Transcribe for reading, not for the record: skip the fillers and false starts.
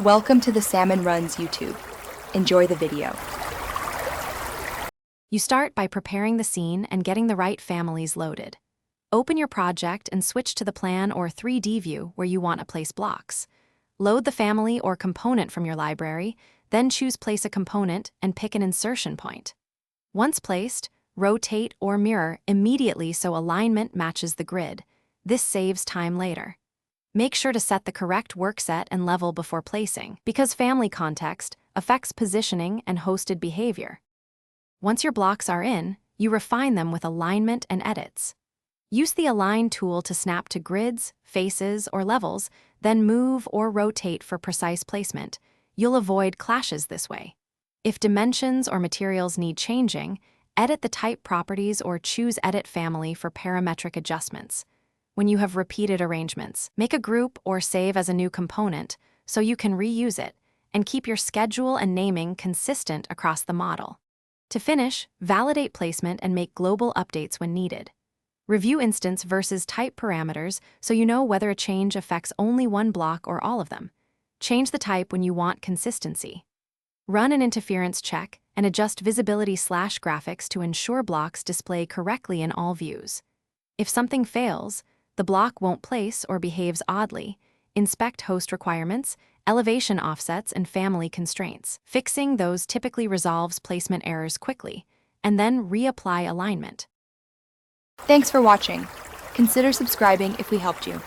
Welcome to the Salmon Runs YouTube. Enjoy the video. You start by preparing the scene and getting the right families loaded. Open your project and switch to the plan or 3D view where you want to place blocks. Load the family or component from your library, then choose Place a Component and pick an insertion point. Once placed, rotate or mirror immediately so alignment matches the grid. This saves time later. Make sure to set the correct work set and level before placing, because family context affects positioning and hosted behavior. Once your blocks are in, you refine them with alignment and edits. Use the Align tool to snap to grids, faces, or levels, then move or rotate for precise placement. You'll avoid clashes this way. If dimensions or materials need changing, edit the type properties or choose Edit Family for parametric adjustments. When you have repeated arrangements, make a group or save as a new component so you can reuse it and keep your schedule and naming consistent across the model. To finish, validate placement and make global updates when needed. Review instance versus type parameters so you know whether a change affects only one block or all of them. Change the type when you want consistency. Run an interference check and adjust visibility/graphics to ensure blocks display correctly in all views. If something fails, the block won't place or behaves oddly, inspect host requirements, elevation offsets, and family constraints. Fixing those typically resolves placement errors quickly, and then reapply alignment. Thanks for watching. Consider subscribing if we helped you.